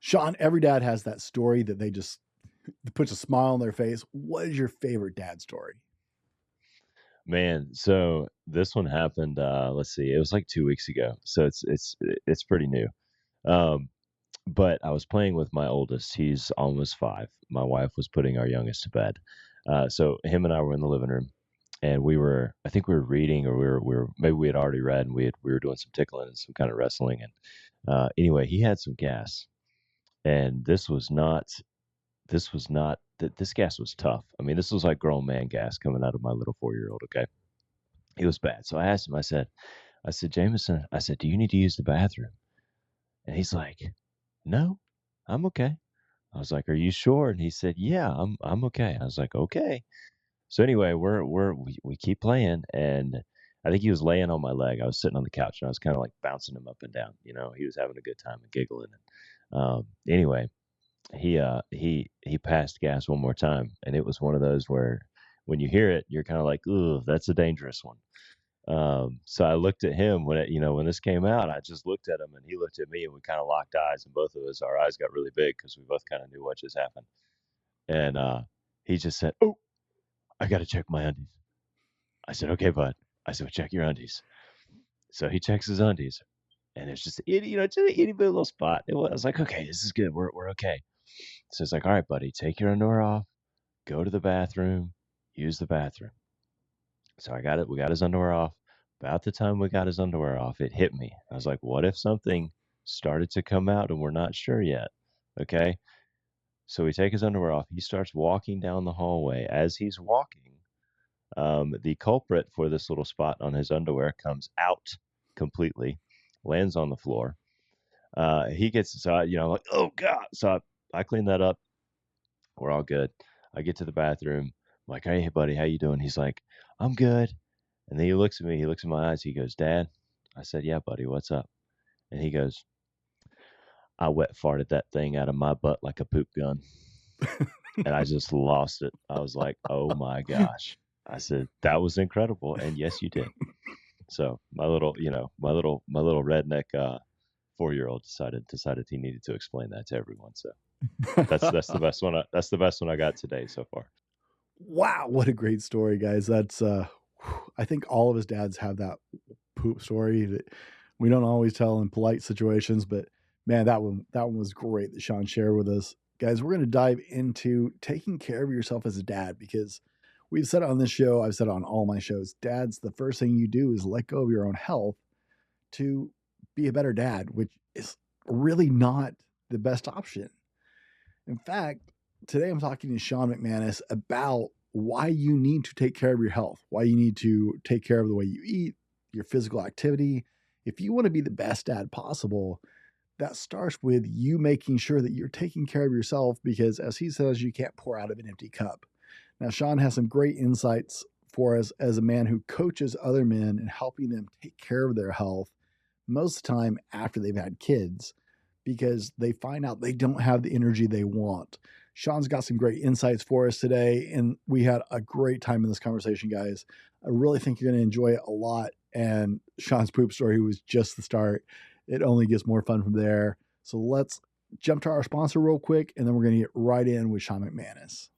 Sean, every dad has that story that they just puts a smile on their face. What is your favorite dad story? Man, so this one happened, let's see, it was like 2 weeks ago. So it's pretty new. Um, but I was playing with my oldest. He's almost 5. My wife was putting our youngest to bed. So him and I were in the living room, and I think we were reading, or we were maybe we had already read, and we were doing some tickling and some kind of wrestling. And anyway, he had some gas, and this gas was tough. I mean, this was like grown man gas coming out of my little 4-year-old. Okay, it was bad. So I asked him. I said, Jameson, I said, do you need to use the bathroom? And he's like, no, I'm okay. I was like, are you sure? And he said, yeah, I'm okay. I was like, okay. So anyway, we keep playing, and I think he was laying on my leg. I was sitting on the couch, and I was kind of like bouncing him up and down. He was having a good time and giggling. And anyway, he passed gas one more time, and it was one of those where when you hear it, you're kind of like, ooh, that's a dangerous one. So I looked at him when this came out. I just looked at him, and he looked at me, and we kind of locked eyes, and both of us, our eyes got really big because we both kind of knew what just happened. And he just said, "Oh, I got to check my undies." I said, "Okay, bud." I said, "Well, check your undies." So he checks his undies, and it's just just an itty bitty little spot. I was like, "Okay, this is good. We're okay." So it's like, "All right, buddy, take your underwear off, go to the bathroom, use the bathroom." So I got it. We got his underwear off. About the time we got his underwear off, it hit me. I was like, what if something started to come out and we're not sure yet? Okay. So we take his underwear off. He starts walking down the hallway. As he's walking, the culprit for this little spot on his underwear comes out completely, lands on the floor. He gets, so I'm like, oh God. So I clean that up. We're all good. I get to the bathroom. I'm like, hey, buddy, how you doing? He's like, I'm good. And then he looks at me. He looks in my eyes. He goes, Dad. I said, yeah, buddy, what's up? And he goes, I wet farted that thing out of my butt like a poop gun. And I just lost it. I was like, oh my gosh. I said, that was incredible. And yes, you did. So my little redneck 4-year-old decided he needed to explain that to everyone. So that's the best one. That's the best one I got today so far. Wow, what a great story, guys. That's I think all of us dads have that poop story that we don't always tell in polite situations, but man, that one was great that Sean shared with us. Guys, we're going to dive into taking care of yourself as a dad because we've said it on this show, I've said it on all my shows. Dads, the first thing you do is let go of your own health to be a better dad, which is really not the best option. In fact, today I'm talking to Sean McManus about why you need to take care of your health, why you need to take care of the way you eat, your physical activity. If you want to be the best dad possible, that starts with you making sure that you're taking care of yourself because, as he says, you can't pour out of an empty cup. Now, Sean has some great insights for us as a man who coaches other men and helping them take care of their health most of the time after they've had kids because they find out they don't have the energy they want. Sean's got some great insights for us today, and we had a great time in this conversation, guys. I really think you're going to enjoy it a lot, and Sean's poop story was just the start. It only gets more fun from there. So let's jump to our sponsor real quick, and then we're going to get right in with Sean McManus.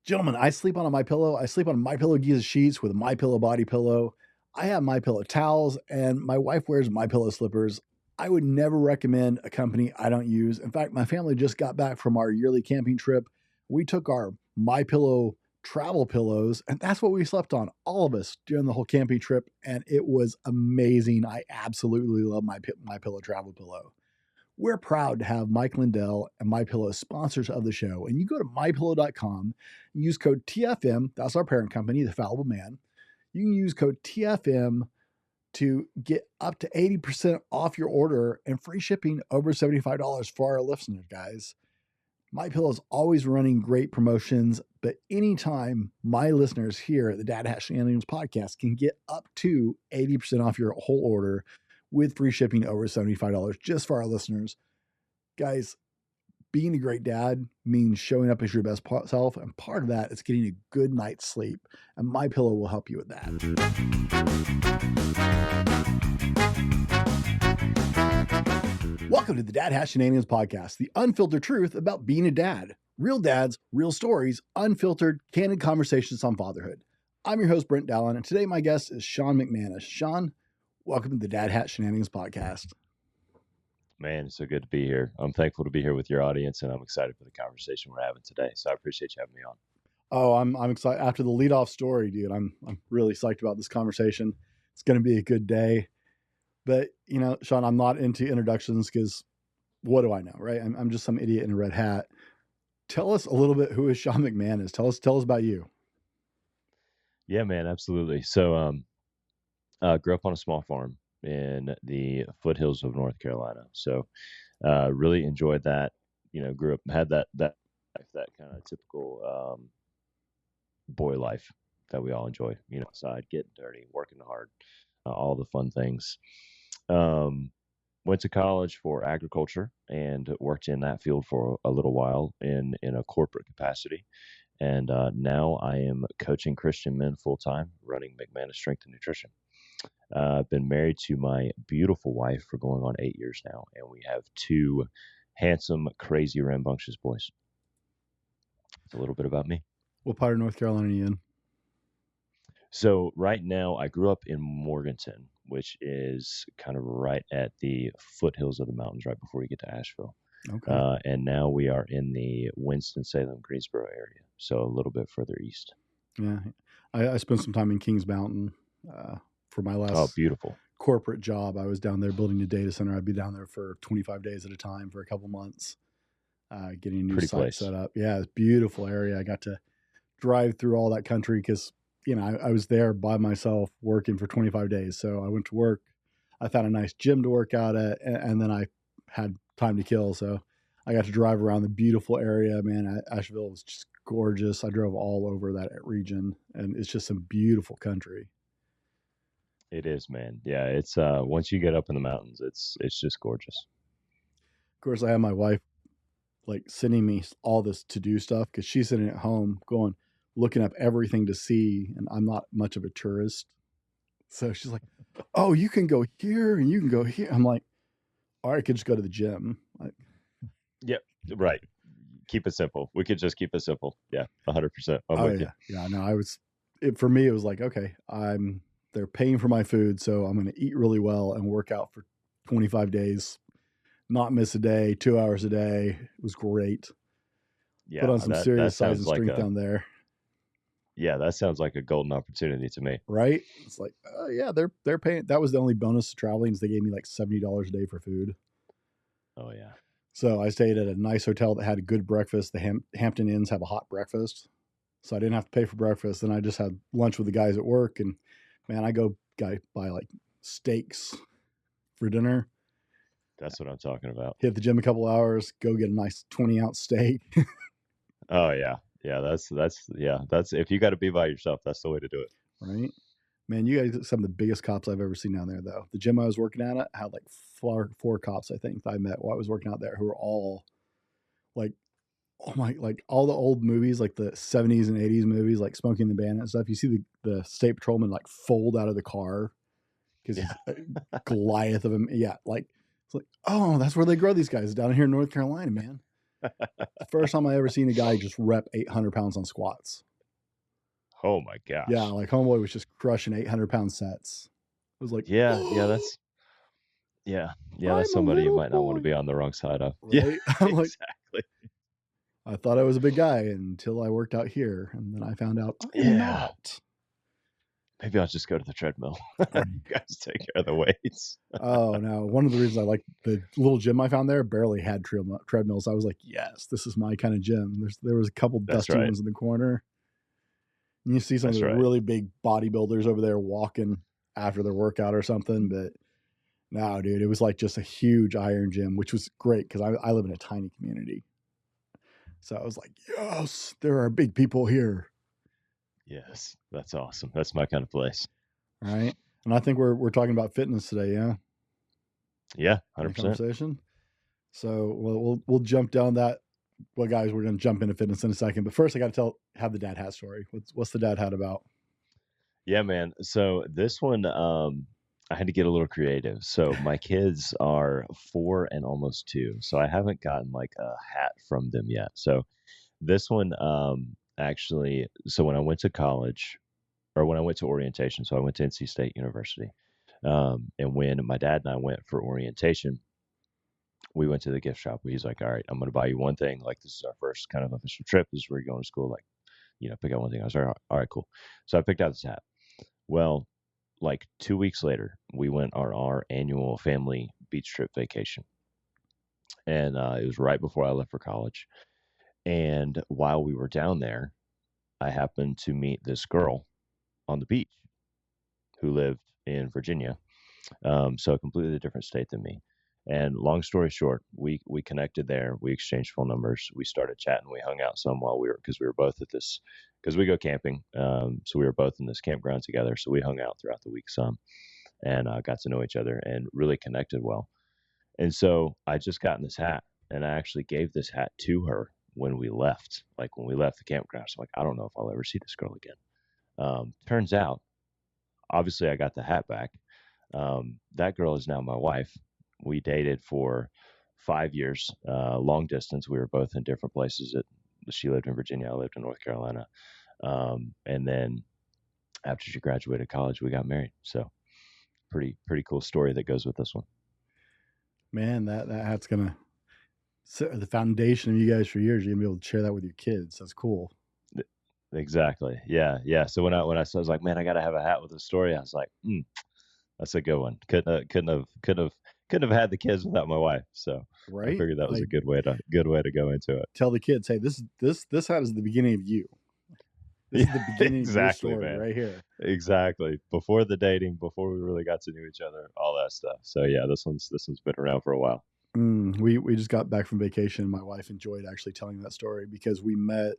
Gentlemen, I sleep on a MyPillow. I sleep on MyPillow Giza sheets with a MyPillow body pillow. I have MyPillow towels, and my wife wears MyPillow slippers. I would never recommend a company I don't use. In fact, my family just got back from our yearly camping trip. We took our MyPillow travel pillows, and that's what we slept on, all of us, during the whole camping trip, and it was amazing. I absolutely love my MyPillow travel pillow. We're proud to have Mike Lindell and MyPillow as sponsors of the show, and you go to mypillow.com, use code TFM, that's our parent company, The Fallible Man. You can use code TFM to get up to 80% off your order and free shipping over $75 for our listeners, guys. MyPillow is always running great promotions, but anytime my listeners here at the Dad Hat Shenanigans podcast can get up to 80% off your whole order with free shipping over $75 just for our listeners. Guys, being a great dad means showing up as your best self, and part of that is getting a good night's sleep, and MyPillow will help you with that. Welcome to the Dad Hat Shenanigans podcast, the unfiltered truth about being a dad. Real dads, real stories, unfiltered, candid conversations on fatherhood. I'm your host, Brent Dallin, and today my guest is Sean McManus. Sean, welcome to the Dad Hat Shenanigans podcast. Man, it's so good to be here. I'm thankful to be here with your audience, and I'm excited for the conversation we're having today. So I appreciate you having me on. Oh, I'm excited. After the leadoff story, dude, I'm really psyched about this conversation. It's going to be a good day. But, you know, Sean, I'm not into introductions because what do I know, right? I'm just some idiot in a red hat. Tell us a little bit, who is Sean McManus? Tell us about you. Yeah, man, absolutely. So grew up on a small farm in the foothills of North Carolina. So really enjoyed that. You know, grew up, had that kind of typical boy life that we all enjoy. You know, outside, getting dirty, working hard, all the fun things. Went to college for agriculture and worked in that field for a little while in a corporate capacity. And now I am coaching Christian men full time, running McManus Strength and Nutrition. I've been married to my beautiful wife for going on 8 years now, and we have two handsome, crazy, rambunctious boys. It's a little bit about me. What part of North Carolina are you in? So right now, I grew up in Morganton, which is kind of right at the foothills of the mountains, right before you get to Asheville. Okay. And now we are in the Winston-Salem, Greensboro area, so a little bit further east. Yeah. I spent some time in Kings Mountain for my last beautiful corporate job. I was down there building a data center. I'd be down there for 25 days at a time for a couple months, getting a new Pretty site place. set up. Yeah, it's a beautiful area. I got to drive through all that country because, you know, I was there by myself working for 25 days. So I went to work. I found a nice gym to work out at, and then I had time to kill. So I got to drive around the beautiful area. Man, Asheville was just gorgeous. I drove all over that region, and it's just some beautiful country. It is, man. Yeah, it's once you get up in the mountains, it's just gorgeous. Of course, I have my wife like sending me all this to do stuff because she's sitting at home going, looking up everything to see, and I'm not much of a tourist. So she's like, "Oh, you can go here and you can go here." I'm like, "Or I could just go to the gym." Like, yep, right. Keep it simple. We could just keep it simple. Yeah, 100%. I'm with you. Yeah. No, for me, it was like, okay, they're paying for my food, so I'm going to eat really well and work out for 25 days, not miss a day, 2 hours a day. It was great. Yeah, put on some serious size and strength down there. Yeah, that sounds like a golden opportunity to me. Right? It's like, yeah, they're paying. That was the only bonus to traveling is they gave me like $70 a day for food. Oh yeah. So I stayed at a nice hotel that had a good breakfast. The Hampton Inns have a hot breakfast, so I didn't have to pay for breakfast. And I just had lunch with the guys at work, and man, I buy like steaks for dinner. That's what I'm talking about. Hit the gym a couple hours, go get a nice 20-ounce steak. Oh yeah. Yeah, that's if you got to be by yourself, that's the way to do it. Right? Man, you guys are some of the biggest cops I've ever seen down there, though. The gym I was working at had like four cops, I think, that I met while I was working out there, who were all like, oh my, like all the old movies, like the 70s and 80s movies, like Smoking the Bandit and stuff. You see the state patrolman like fold out of the car because he's a Goliath of him. Yeah, like it's like, oh, that's where they grow these guys, down here in North Carolina, man. The first time I ever seen a guy just rep 800 pounds on squats. Oh my gosh. Yeah, like homeboy was just crushing 800-pound sets. It was like, yeah, that's somebody you might not want to be on the wrong side of. Right? Yeah, I'm like, exactly. I thought I was a big guy until I worked out here, and then I found out I'm not. Maybe I'll just go to the treadmill. You guys take care of the weights. Oh no! One of the reasons I like the little gym I found there barely had treadmills. I was like, yes, this is my kind of gym. There was a couple dusty ones in the corner. And you see some of the really big bodybuilders over there walking after their workout or something, but no, dude, it was like just a huge iron gym, which was great because I live in a tiny community. So I was like, yes, there are big people here. Yes, that's awesome. That's my kind of place. Right. And I think we're talking about fitness today, yeah? Yeah, 100%. Conversation. So we'll jump down that. Well, guys, we're going to jump into fitness in a second. But first, I got to have the dad hat story. What's the dad hat about? Yeah, man. So this one, I had to get a little creative. So my kids are 4 and almost 2. So I haven't gotten like a hat from them yet. So this one, actually, so when I went to college or when I went to orientation, so I went to NC State University. And when my dad and I went for orientation, we went to the gift shop. He's like, all right, I'm going to buy you one thing. Like, this is our first kind of official trip. This is where you're going to school. Like, pick out one thing. I was like, all right, cool. So I picked out this hat. Well, like 2 weeks later, we went on our annual family beach trip vacation. And it was right before I left for college. And while we were down there, I happened to meet this girl on the beach who lived in Virginia. So a completely different state than me. And long story short, we connected there. We exchanged phone numbers. We started chatting. We hung out some while because we were both at this, because we go camping. So we were both in this campground together. So we hung out throughout the week some and got to know each other and really connected well. And so I just got in this hat, and I actually gave this hat to her when we left. Like when we left the campground, so I'm like, I don't know if I'll ever see this girl again. Turns out, obviously, I got the hat back. That girl is now my wife. We dated for 5 years, long distance. We were both in different places. She lived in Virginia. I lived in North Carolina. And then after she graduated college, we got married. So pretty cool story that goes with this one. Man, that hat's gonna set the foundation of you guys for years. You're gonna be able to share that with your kids. That's cool. Exactly. Yeah. So when I was like, man, I got to have a hat with a story. I was like, that's a good one. Couldn't have had the kids without my wife. So I Right? figured that was Like, a good way to go into it. tell the kids, hey, this hat is the beginning of you. This is the beginning of your Exactly, story man. right here. Exactly. Before the dating, before we really got to know each other, all that stuff. So yeah, this one's been around for a while. We just got back from vacation. My wife enjoyed actually telling that story because we met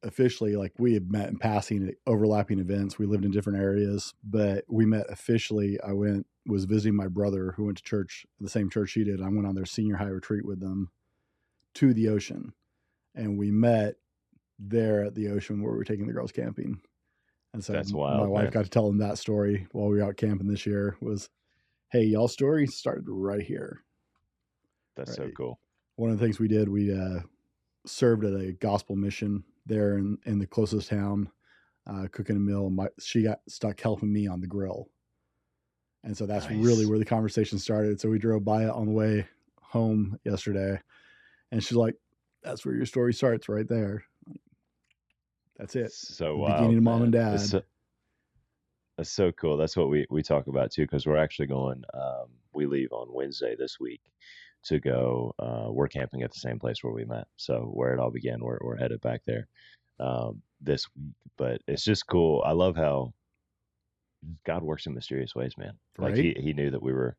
officially, like we had met in passing at overlapping events. We lived in different areas, but we met officially. Was visiting my brother who went to church, the same church she did. I went on their senior high retreat with them to the ocean, and we met there at the ocean where we were taking the girls camping. And so That's my wild, wife man. got to tell them that story while we were out camping this year was, hey, y'all's story started right here. That's so Right. cool. One of the things we did, we served at a gospel mission there in the closest town, cooking a meal. She got stuck helping me on the grill. And so that's really Nice. where the conversation started. So we drove by it on the way home yesterday, and she's like, that's where your story starts right there. That's it. So The beginning wild, of mom and man. dad. That's so cool. That's what we talk about too, because we're actually going. We leave on Wednesday this week to go. We're camping at the same place where we met. So where it all began, we're headed back there this week. But it's just cool. I love how God works in mysterious ways, man. Like Right? he knew that we were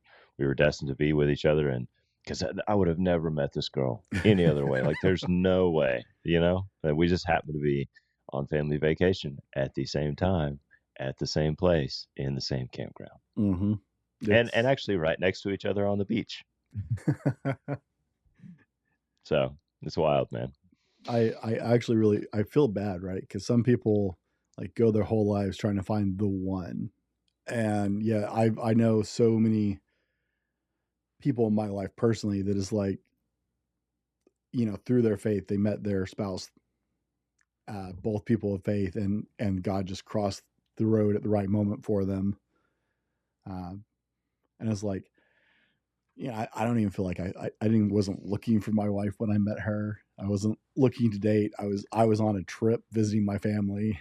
destined to be with each other, and because I would have never met this girl any other way. Like there's no way, that we just happen to be on family vacation at the same time, at the same place, in the same campground, Mm-hmm. and actually right next to each other on the beach. So it's wild, man. I actually really I feel bad, right? Because some people like go their whole lives trying to find the one, and yeah, I know so many people in my life personally that is like, through their faith they met their spouse, both people of faith, and God just crossed the road at the right moment for them, uh, and it's like, I don't even feel like I didn't wasn't looking for my wife when I met her. I wasn't looking to date. I was on a trip visiting my family.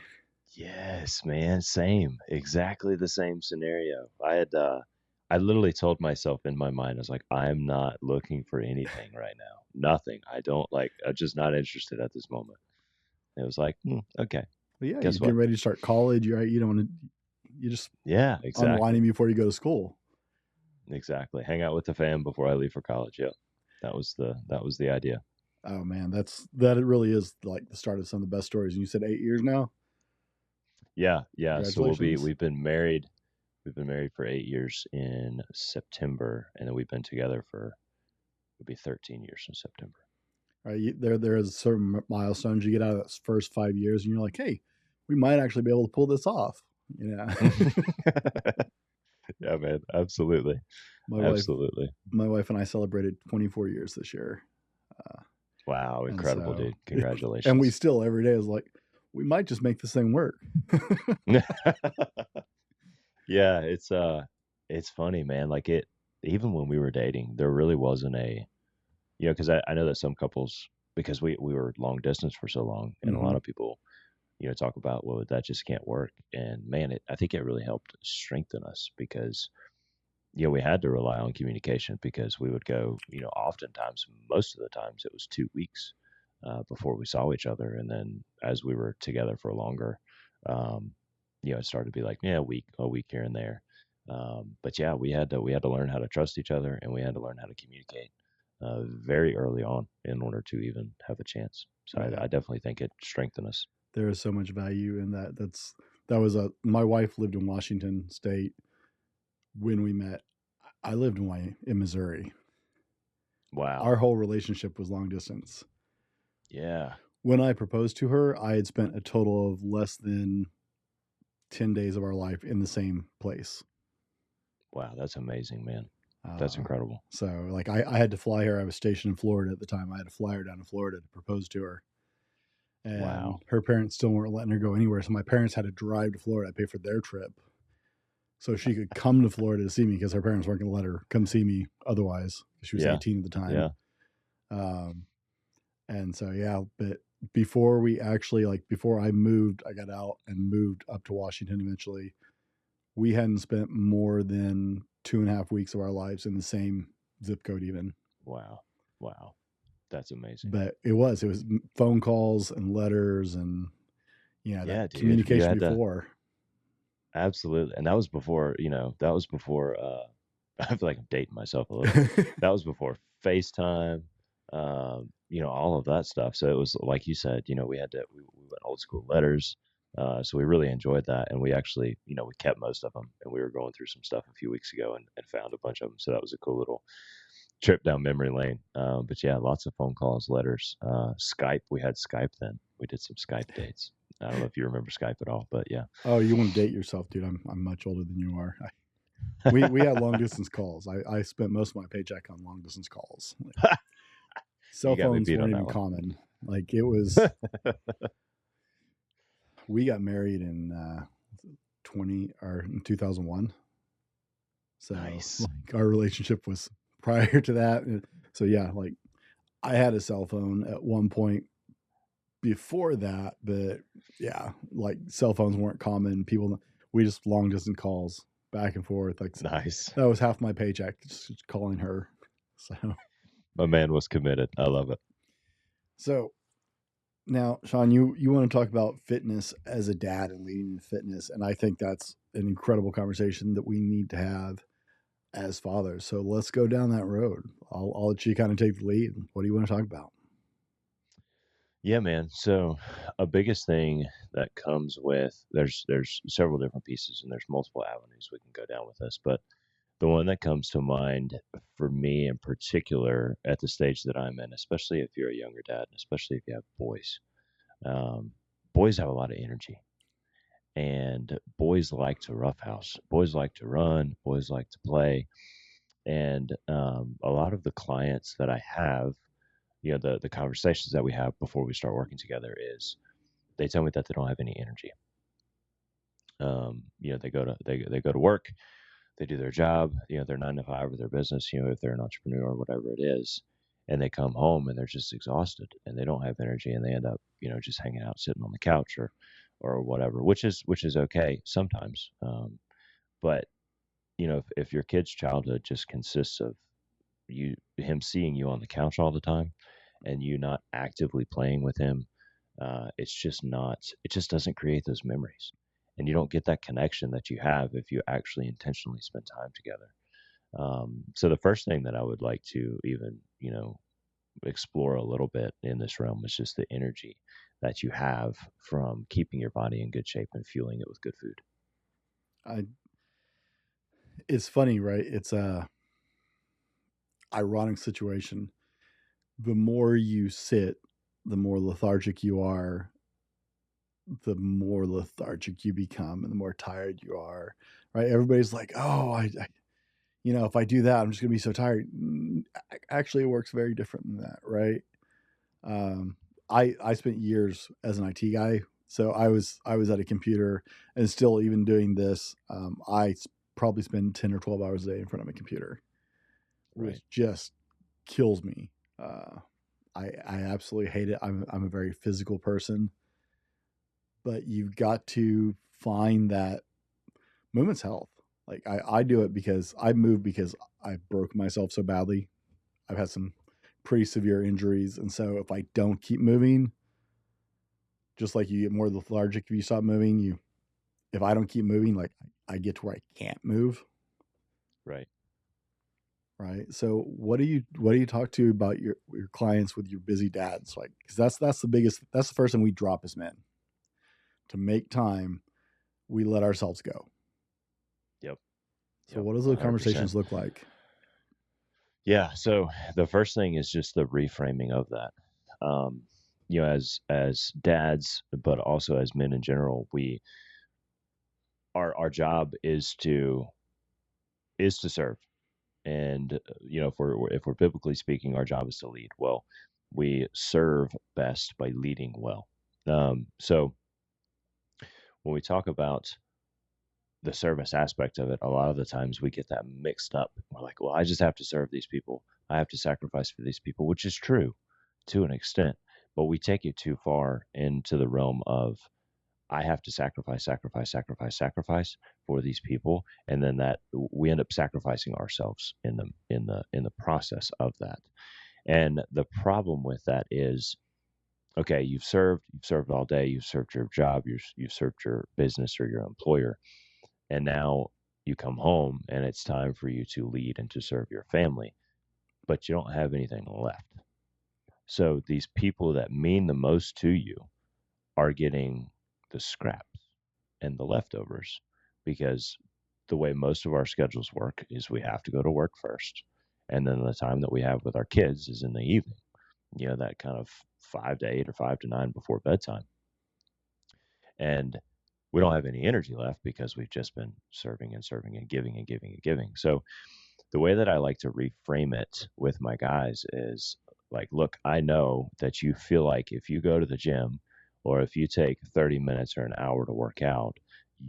Yes, man. Same. Exactly the same scenario. I literally told myself in my mind, I was like, I'm not looking for anything right now. Nothing. I'm just not interested at this moment. It was like, okay, But yeah, you're guess getting what? ready to start college. You're right. You don't want to. You just Yeah, exactly. unwinding before you go to school. Exactly. Hang out with the fam before I leave for college. Yeah. That was the idea. Oh man, that it really is like the start of some of the best stories. And you said 8 years now. Yeah, yeah. So Congratulations. we've been married for 8 years in September, and then we've been together for it'll be 13 years in September. Right, there is certain milestones you get out of those first 5 years, and you're like, hey, we might actually be able to pull this off. Yeah. Yeah, man. Absolutely. my wife, Absolutely. my wife and I celebrated 24 years this year. Uh, Wow. and Incredible, so, dude. and we Congratulations. still every day is like, we might just make this thing work. Yeah, it's funny, man. Like it even when we were dating, there really wasn't a because I know that some couples because we were long distance for so long and a lot Hmm. of people, talk about, well, that just can't work. And man, I think it really helped strengthen us because we had to rely on communication because we would go, oftentimes, most of the times it was 2 weeks before we saw each other. And then as we were together for longer, um, it started to be like, yeah, a week here and there. But yeah, we had to learn how to trust each other and we had to learn how to communicate very early on in order to even have a chance. So Oh yeah, I definitely think it strengthened us. there is so much value in that. That was a my wife lived in Washington State when we met. I lived in Missouri. Wow. Our whole relationship was long distance. Yeah. When I proposed to her, I had spent a total of less than 10 days of our life in the same place. Wow. That's amazing, man. That's Uh, incredible. so, like, I had to fly her. I was stationed in Florida at the time. I had to fly her down to Florida to propose to her. And Wow. her parents still weren't letting her go anywhere. So, my parents had to drive to Florida. I paid for their trip so she could come to Florida to see me because her parents weren't going to let her come see me otherwise. She was Yeah. 18 at the time. Yeah. Um, and so, yeah, but before we actually, like, before I moved, I got out and moved up to Washington eventually. We hadn't spent more than 2.5 weeks of our lives in the same zip code, even. Wow. Wow. That's amazing. But it was phone calls and letters and, that Yeah, dude. You communication had to before. absolutely. And that was before, I feel like I'm dating myself a little. That was before FaceTime, all of that stuff. So it was like you said, we went old school letters. So we really enjoyed that. And we actually, we kept most of them. And we were going through some stuff a few weeks ago and found a bunch of them. So that was a cool little trip down memory lane. But yeah, lots of phone calls, letters, Skype. We had Skype then. We did some Skype dates. I don't know if you remember Skype at all, but yeah. Oh, you want to date yourself, dude? I'm much older than you are. We had long distance calls. I spent most of my paycheck on long distance calls. Like, cell You got me phones beat on weren't that even one. common. Like it was. We got married in 2001. So Nice. like our relationship was prior to that. So yeah, like I had a cell phone at one point before that, but yeah, like cell phones weren't common. We just long distance calls back and forth. Like Nice. that was half my paycheck just calling her. So My man was committed. I love it. so now, Sean, you want to talk about fitness as a dad and leading to fitness, and I think that's an incredible conversation that we need to have as fathers. So let's go down that road. I'll let you kind of take the lead. What do you want to talk about? Yeah, man. So a biggest thing that comes with there's several different pieces and there's multiple avenues we can go down with this, but the one that comes to mind for me in particular at the stage that I'm in, especially if you're a younger dad, and especially if you have boys, um, boys have a lot of energy. And boys like to roughhouse. Boys like to run. Boys like to play. And a lot of the clients that I have, the conversations that we have before we start working together is they tell me that they don't have any energy. They go to work, they do their job, their 9 to 5 or their business, if they're an entrepreneur or whatever it is, and they come home and they're just exhausted and they don't have energy and they end up, just hanging out, sitting on the couch or whatever, which is okay sometimes. But if your kid's childhood just consists of him seeing you on the couch all the time and you not actively playing with him, it just doesn't create those memories. And you don't get that connection that you have if you actually intentionally spend time together. So the first thing that I would like to even, explore a little bit in this realm is just the energy that you have from keeping your body in good shape and fueling it with good food. I, it's funny, right? It's a ironic situation. The more you sit, the more lethargic you are, the more lethargic you become and the more tired you are, right? Everybody's like, oh, if I do that, I'm just going to be so tired. Actually, it works very different than that, right? Um, I spent years as an IT guy, so I was at a computer, and still even doing this, probably spend 10 or 12 hours a day in front of a computer, Right. which just kills me. Uh, I absolutely hate it. I'm a very physical person, but you've got to find that movement's health. Like I do it because I move because I broke myself so badly. I've had some pretty severe injuries, and so if I don't keep moving, just like you get more lethargic if you stop moving, if I don't keep moving, like I get to where I can't move. Right. Right. So what do you talk to about your clients with your busy dads? Like, because that's the first thing we drop as men. To make time, we let ourselves go. Yep. So Yep. what does those 100%. conversations look like? Yeah. So the first thing is just the reframing of that. Um, as dads, but also as men in general, our job is to serve. And if we're biblically speaking, our job is to lead. Well, we serve best by leading well. So when we talk about the service aspect of it, a lot of the times we get that mixed up. We're like, well, I just have to serve these people. I have to sacrifice for these people, which is true to an extent, but we take it too far into the realm of I have to sacrifice, sacrifice, sacrifice, sacrifice for these people, and then that we end up sacrificing ourselves in the process of that. And the problem with that is, okay, you've served all day, you've served your job, you've served your business or your employer, and now you come home and it's time for you to lead and to serve your family, but you don't have anything left. So these people that mean the most to you are getting the scraps and the leftovers because the way most of our schedules work is we have to go to work first. And then the time that we have with our kids is in the evening, that kind of 5 to 8 or 5 to 9 before bedtime. And we don't have any energy left because we've just been serving and serving and giving and giving and giving. So the way that I like to reframe it with my guys is like, look, I know that you feel like if you go to the gym or if you take 30 minutes or an hour to work out,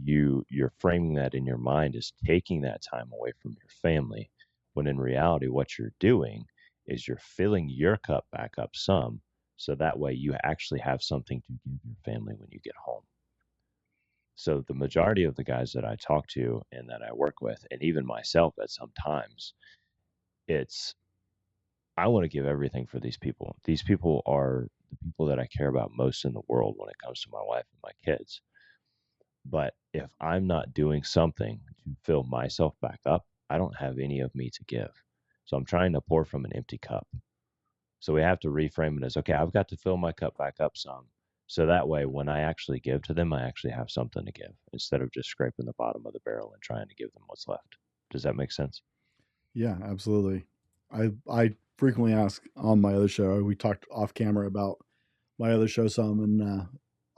you're framing that in your mind as taking that time away from your family, when in reality what you're doing is you're filling your cup back up some, so that way you actually have something to give your family when you get home. So the majority of the guys that I talk to and that I work with, and even myself at some times, it's I want to give everything for these people. These people are the people that I care about most in the world when it comes to my wife and my kids. But if I'm not doing something to fill myself back up, I don't have any of me to give. So I'm trying to pour from an empty cup. So we have to reframe it as, okay, I've got to fill my cup back up some. So that way, when I actually give to them, I actually have something to give instead of just scraping the bottom of the barrel and trying to give them what's left. Does that make sense? Yeah, absolutely. I frequently ask on my other show. We talked off camera about my other show some, and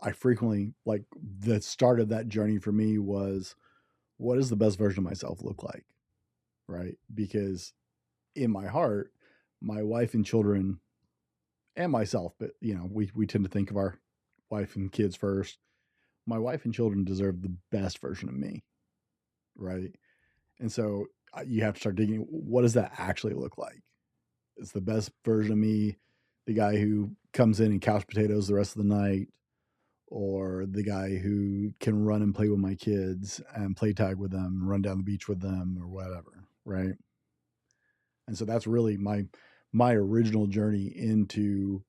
I frequently, like, the start of that journey for me was, what does the best version of myself look like, right? Because in my heart, my wife and children and myself, but we tend to think of our wife and kids first. My wife and children deserve the best version of me, right? And so you have to start digging. What does that actually look like? It's the best version of me, the guy who comes in and couch potatoes the rest of the night, or the guy who can run and play with my kids and play tag with them, run down the beach with them, or whatever, right? And so that's really my original journey into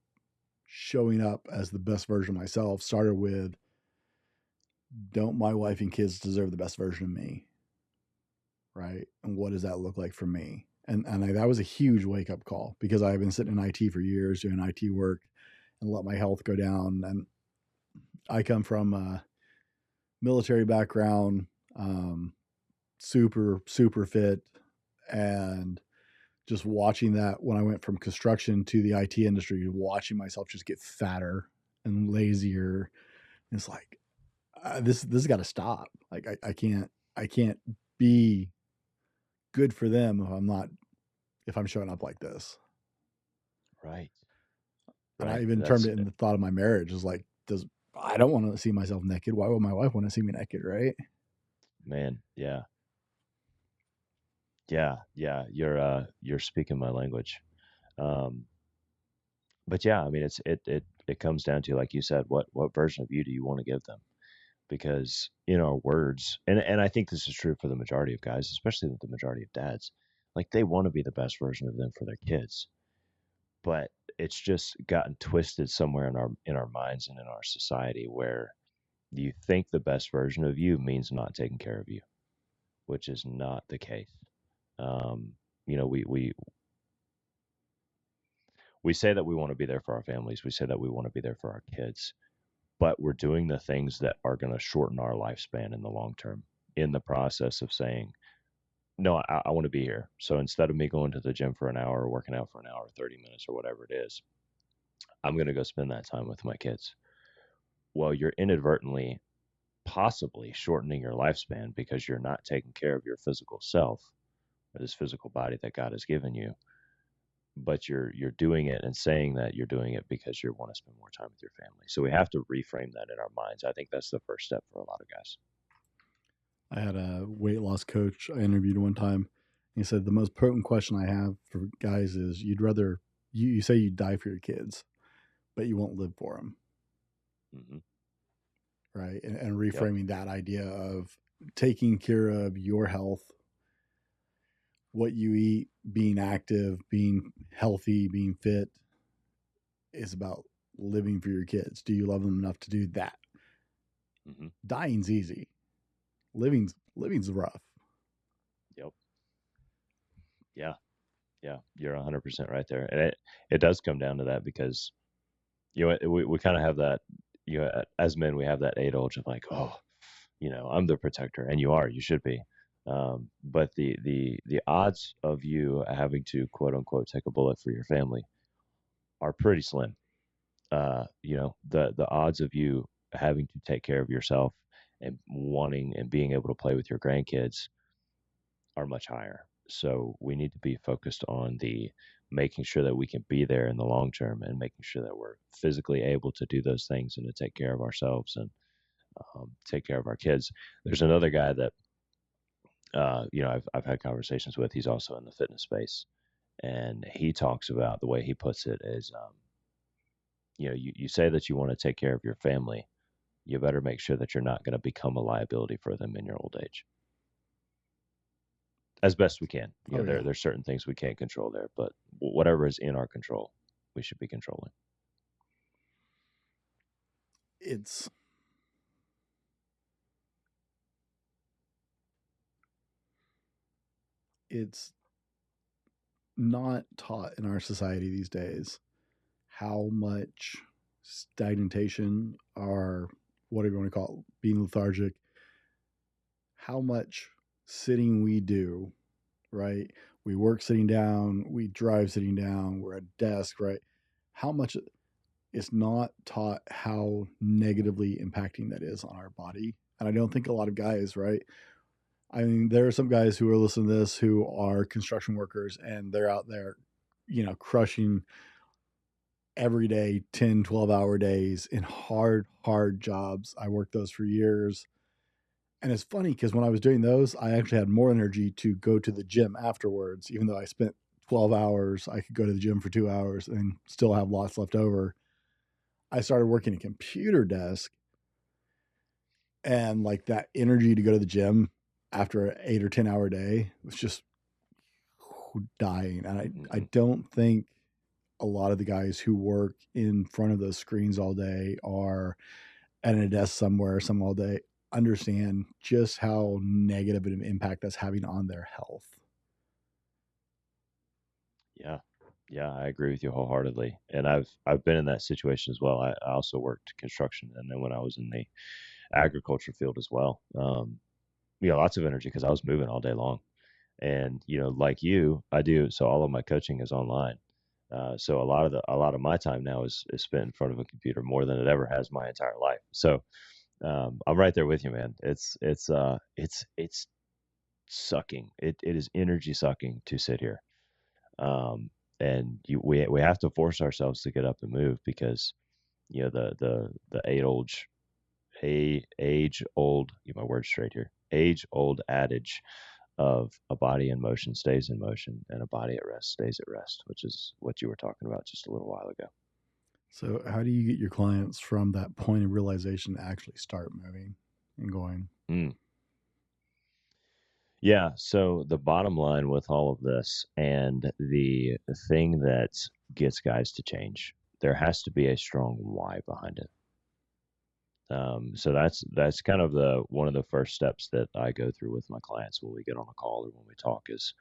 showing up as the best version of myself started with, don't my wife and kids deserve the best version of me, right? And what does that look like for me? And that was a huge wake up call because I've been sitting in IT for years doing IT work and let my health go down. And I come from a military background, super fit, and just watching that when I went from construction to the IT industry, watching myself just get fatter and lazier, It's like this got to stop. Like I can't be good for them if I'm showing up like this. Right. And I Right. even termed That's it in the thought of my marriage is like, does I don't want to see myself naked. Why would my wife want to see me naked, right? man. Yeah. Yeah. Yeah. You're speaking my language. Um, but yeah, I mean, it comes down to, like you said, what version of you do you want to give them? Because in our words, and I think this is true for the majority of guys, especially the majority of dads, like they want to be the best version of them for their kids, but it's just gotten twisted somewhere in our minds and in our society where you think the best version of you means not taking care of you, which is not the case. Um, we say that we want to be there for our families. We say that we want to be there for our kids, but we're doing the things that are going to shorten our lifespan in the long term in the process of saying, no, I want to be here. So instead of me going to the gym for an hour or working out for an hour, 30 minutes or whatever it is, I'm going to go spend that time with my kids. Well, you're inadvertently possibly shortening your lifespan because you're not taking care of your physical self or this physical body that God has given you, but you're doing it and saying that you're doing it because you want to spend more time with your family. So we have to reframe that in our minds. I think that's the first step for a lot of guys. I had a weight loss coach I interviewed one time. He said the most potent question I have for guys is you'd rather you say you die for your kids, but you won't live for them, Hmm. right? And Yep. reframing that idea of taking care of your health, what you eat, being active, being healthy, being fit is about living for your kids. Do you love them enough to do that? Hmm. Dying's easy. Living's rough. Yep. Yeah. Yeah. You're 100% right there. And it does come down to that because, we kind of have that, as men, we have that age of like, oh, I'm the protector, and you should be. But the odds of you having to quote unquote take a bullet for your family are pretty slim. The odds of you having to take care of yourself and wanting and being able to play with your grandkids are much higher. So we need to be focused on the making sure that we can be there in the long term and making sure that we're physically able to do those things and to take care of ourselves and take care of our kids. There's another guy that I've had conversations with. He's also in the fitness space, and he talks about the way he puts it is, you say that you want to take care of your family. You better make sure that you're not going to become a liability for them in your old age, as best we can. Oh yeah. There's certain things we can't control there, but whatever is in our control, we should be controlling. It's it's not taught in our society these days how much stagnation or whatever you want to call it, being lethargic, how much sitting we do, right? We work sitting down, we drive sitting down, we're at a desk, right? How much it's not taught how negatively impacting that is on our body. And I don't think a lot of guys, right? I mean, there are some guys who are listening to this who are construction workers and they're out there, crushing every day 10, 12-hour days in hard jobs. I worked those for years. And it's funny because when I was doing those, I actually had more energy to go to the gym afterwards. Even though I spent 12 hours, I could go to the gym for 2 hours and still have lots left over. I started working a computer desk, and like that energy to go to the gym after an 8 or 10 hour day was just dying. And I Hmm. don't think a lot of the guys who work in front of those screens all day are at a desk somewhere, some all day, understand just how negative an impact that's having on their health. Yeah, yeah, I agree with you wholeheartedly. And I've been in that situation as well. I also worked construction, and then when I was in the agriculture field as well, lots of energy because I was moving all day long. And like you, I do. So all of my coaching is online. So a lot of my time now is spent in front of a computer more than it ever has my entire life. So I'm right there with you, man. It's sucking. It is energy sucking to sit here. Um, and we have to force ourselves to get up and move because the age old, get my words straight here, age old adage of a body in motion stays in motion and a body at rest stays at rest, which is what you were talking about just a little while ago. So, how do you get your clients from that point of realization to actually start moving and going? Mm. Yeah. So the bottom line with all of this and the thing that gets guys to change, there has to be a strong why behind it. So that's kind of the one of the first steps that I go through with my clients when we get on a call or when we talk is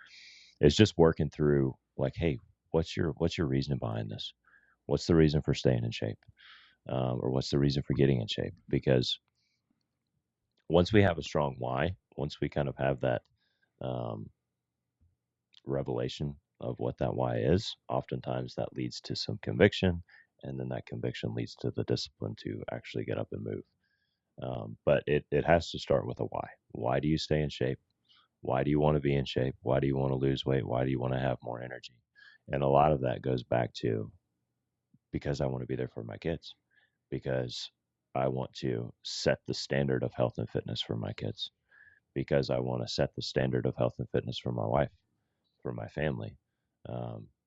just working through like, hey, what's your reason behind this? What's the reason for staying in shape, or what's the reason for getting in shape? Because once we have a strong why, once we kind of have that um, revelation of what that why is, oftentimes that leads to some conviction, and then that conviction leads to the discipline to actually get up and move. But it has to start with a why. Why do you stay in shape? Why do you want to be in shape? Why do you want to lose weight? Why do you want to have more energy? And a lot of that goes back to because I want to be there for my kids, because I want to set the standard of health and fitness for my kids, because I want to set the standard of health and fitness for my wife, for my family,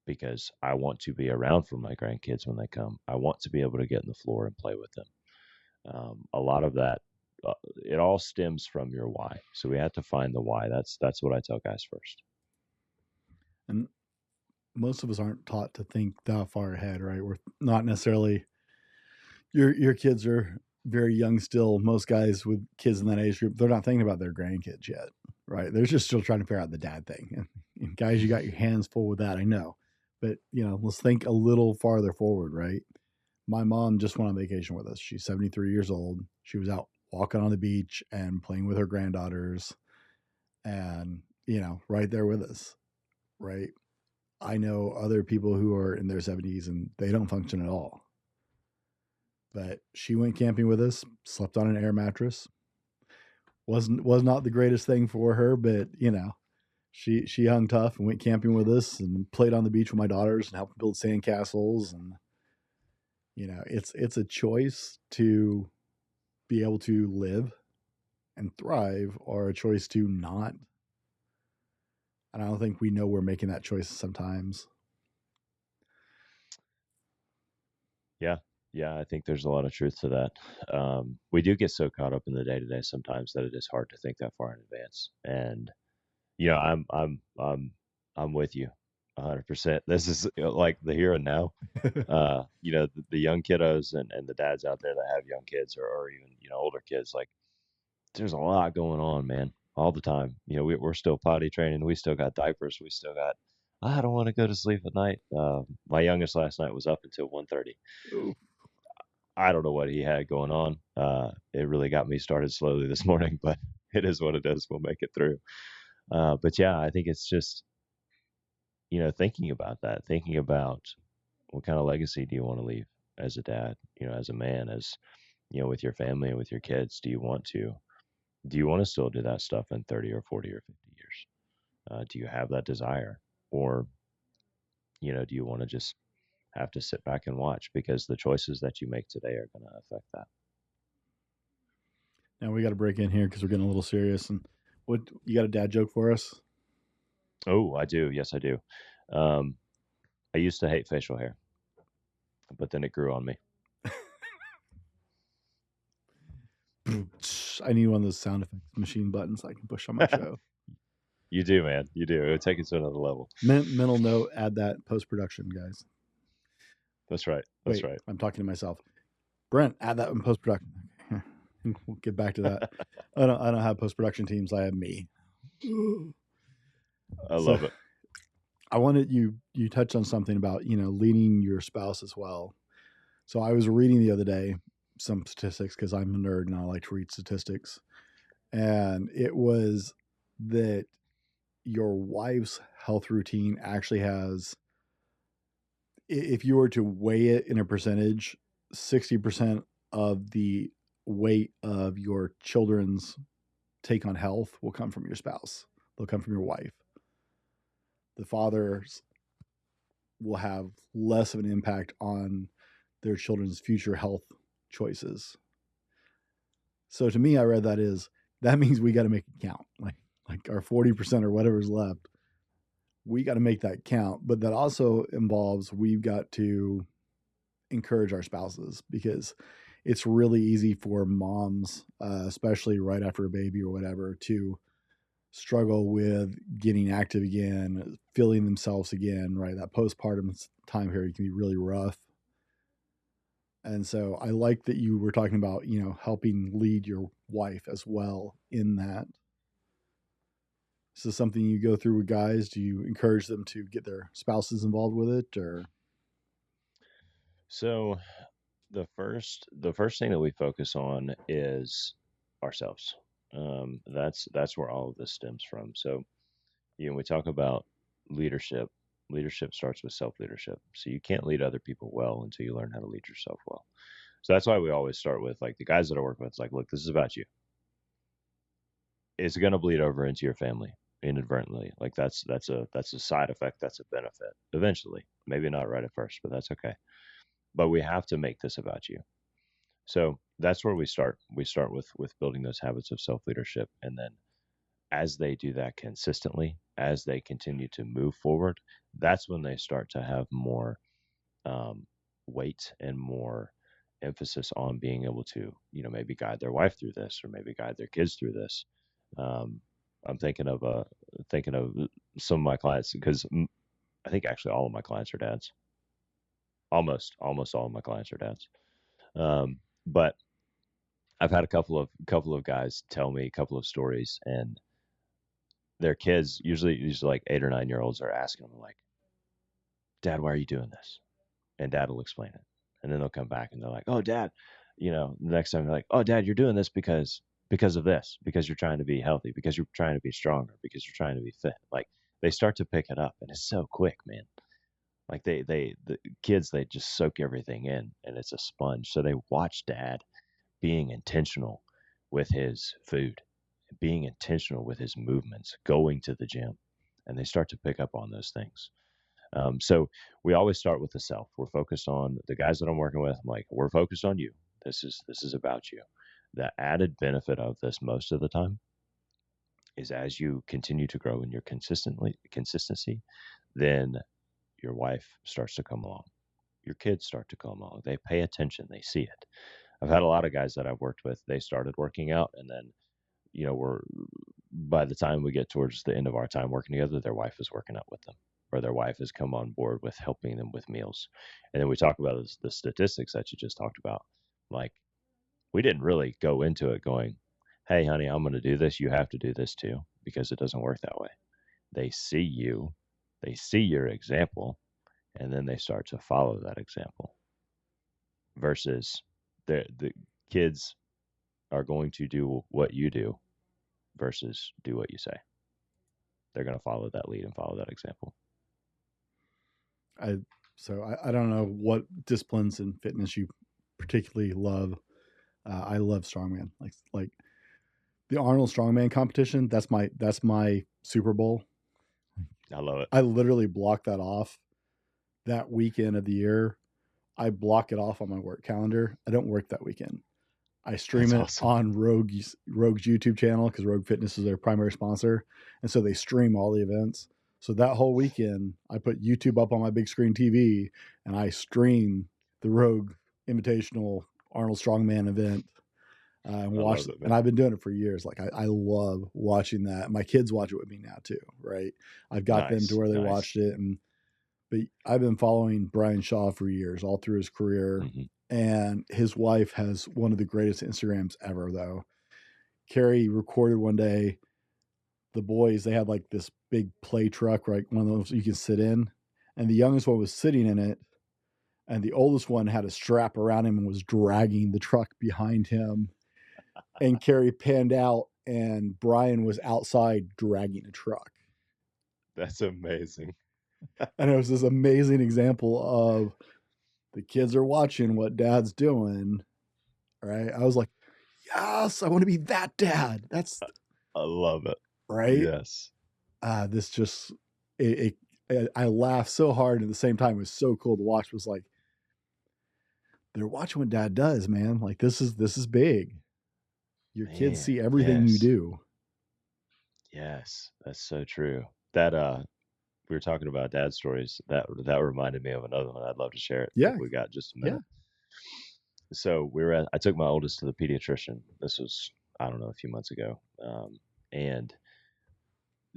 because I want to be around for my grandkids when they come. I want to be able to get in the floor and play with them. A lot of that, it all stems from your why. So we have to find the why. That's what I tell guys first. And most of us aren't taught to think that far ahead, right? We're not necessarily your kids are very young still. Most guys with kids in that age group, they're not thinking about their grandkids yet, right? They're just still trying to figure out the dad thing. And guys, you got your hands full with that, I know. But let's think a little farther forward, right? My mom just went on vacation with us. She's 73 years old. She was out walking on the beach and playing with her granddaughters and, right there with us, right? I know other people who are in their 70s and they don't function at all. But she went camping with us, slept on an air mattress. Was not the greatest thing for her, but she hung tough and went camping with us and played on the beach with my daughters and helped build sandcastles. And it's a choice to be able to live and thrive, or a choice to not. And I don't think we know we're making that choice sometimes. Yeah, yeah, I think there's a lot of truth to that. We do get so caught up in the day to day sometimes that it is hard to think that far in advance. And I'm with you 100%. This is like the here and now. The young kiddos and the dads out there that have young kids or even older kids. Like, there's a lot going on, man, all the time. We're still potty training. We still got diapers. We still got. I don't want to go to sleep at night. My youngest last night was up until 1:30. Ooh. I don't know what he had going on. It really got me started slowly this morning, but it is what it is. We'll make it through. But yeah, I think it's just thinking about that, thinking about what kind of legacy do you want to leave as a dad, as a man, as with your family and with your kids. Do you want to still do that stuff in 30 or 40 or 50 years? Do you have that desire, or do you want to just have to sit back and watch because the choices that you make today are going to affect that? Now we got to break in here because we're getting a little serious. And what you got a dad joke for us? Oh, I do. Yes, I do. Um, I used to hate facial hair, but then it grew on me. I need one of those sound effects machine buttons I can push on my show. You do, man. You do. It'll take it to another level. Mental note: add that post production, guys. That's right. That's Wait, right. I'm talking to myself. Brent, add that in post production. We'll get back to that. I don't have post production teams. I have me. I So love it. I wanted you touched on something about leading your spouse as well. So I was reading the other day some statistics because I'm a nerd and I like to read statistics, and it was that your wife's health routine actually has if you were to weigh it in a percentage, 60% of the weight of your children's take on health will come from your spouse. They'll come from your wife. The fathers will have less of an impact on their children's future health choices. So to me, I read that means we got to make it count. Like our 40% or whatever's left, we got to make that count. But that also involves we've got to encourage our spouses, because it's really easy for moms, especially right after a baby or whatever, to struggle with getting active again, feeling themselves again, right? That postpartum time period can be really rough. And so I like that you were talking about, helping lead your wife as well in that. Is this something you go through with guys? Do you encourage them to get their spouses involved with it, or? So the first thing that we focus on is ourselves. That's where all of this stems from. So we talk about leadership. Leadership starts with self leadership. So you can't lead other people well until you learn how to lead yourself well. So that's why we always start with like the guys that I work with. It's like, look, this is about you. It's going to bleed over into your family inadvertently. Like that's a side effect. That's a benefit eventually. Maybe not right at first, but that's okay. But we have to make this about you. So that's where we start. We start with building those habits of self leadership, and then as they do that consistently, as they continue to move forward, that's when they start to have more weight and more emphasis on being able to, maybe guide their wife through this, or maybe guide their kids through this. Um, I'm thinking of some of my clients, because I think actually all of my clients are dads. Almost all of my clients are dads. But I've had a couple of guys tell me a couple of stories, and their kids, usually like 8 or 9 year olds, are asking them like, "Dad, why are you doing this?" And Dad will explain it, and then they'll come back and they're like, "Oh, Dad," the next time they're like, "Oh, Dad, you're doing this because of this, because you're trying to be healthy, because you're trying to be stronger, because you're trying to be fit." Like they start to pick it up, and it's so quick, man. Like the kids, they just soak everything in, and it's a sponge. So they watch Dad being intentional with his food, being intentional with his movements, going to the gym, and they start to pick up on those things. So we always start with the self. We're focused on the guys that I'm working with. I'm like, we're focused on you. This is about you. The added benefit of this most of the time is as you continue to grow in your consistency, then your wife starts to come along. Your kids start to come along. They pay attention. They see it. I've had a lot of guys that I've worked with. They started working out, and then we're by the time we get towards the end of our time working together, their wife is working out with them, or their wife has come on board with helping them with meals. And then we talk about the statistics that you just talked about. Like we didn't really go into it going, "Hey, honey, I'm going to do this. You have to do this too," because it doesn't work that way. They see you, they see your example, and then they start to follow that example. Versus the kids are going to do what you do versus do what you say. They're going to follow that lead and follow that example. I I don't know what disciplines in fitness you particularly love. I love strongman, like the Arnold strongman competition. That's my Super Bowl. I love it. I literally block that off that weekend of the year. I block it off on my work calendar. I don't work that weekend. I stream That's it awesome. on Rogue's YouTube channel, because Rogue Fitness is their primary sponsor, and so they stream all the events. So that whole weekend, I put YouTube up on my big screen TV, and I stream the Rogue Invitational Arnold Strongman event, and I watch. love it, And man. I've been doing it for years. Like I love watching that. My kids watch it with me now too. Right? I've got them to Nice, where they nice. watched it, and but I've been following Brian Shaw for years, all through his career. Hmm. And his wife has one of the greatest Instagrams ever, though. Carrie recorded one day, the boys, they had like this big play truck, right? One of those you can sit in. And the youngest one was sitting in it. And the oldest one had a strap around him and was dragging the truck behind him. And Carrie panned out, and Brian was outside dragging a truck. That's amazing. And it was this amazing example of the kids are watching what dad's doing, right? I was like, yes, I want to be that dad. That's I love it. right. Yes. This just, I laughed so hard. At the same time, it was so cool to watch. It was like, they're watching what dad does, man. Like this is big. Your kids Man, see everything you yes. do. Yes, that's so true. That we were talking about dad stories. That reminded me of another one. I'd love to share it Yeah. if we got just a Yeah. minute. So I took my oldest to the pediatrician. This was, I don't know, a few months ago. And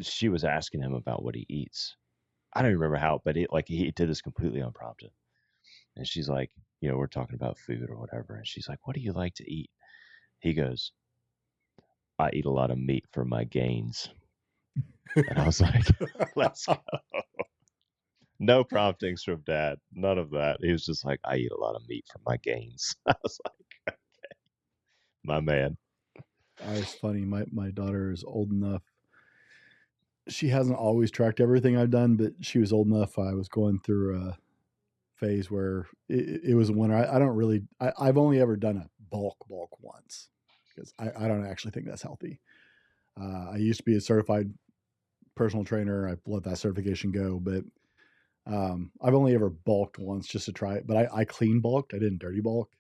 she was asking him about what he eats. I don't remember how, but he did this completely unprompted. And she's like, we're talking about food or whatever. And she's like, what do you like to eat? He goes, I eat a lot of meat for my gains. And I was like, let's go. No promptings from dad. None of that. He was just like, I eat a lot of meat for my gains. I was like, my man. It's funny. My daughter is old enough. She hasn't always tracked everything I've done, but she was old enough. I was going through a phase where it was when I don't really, I've only ever done a bulk once because I don't actually think that's healthy. I used to be a certified personal trainer. I've let that certification go, but I've only ever bulked once just to try it. But I clean bulked. I didn't dirty bulk.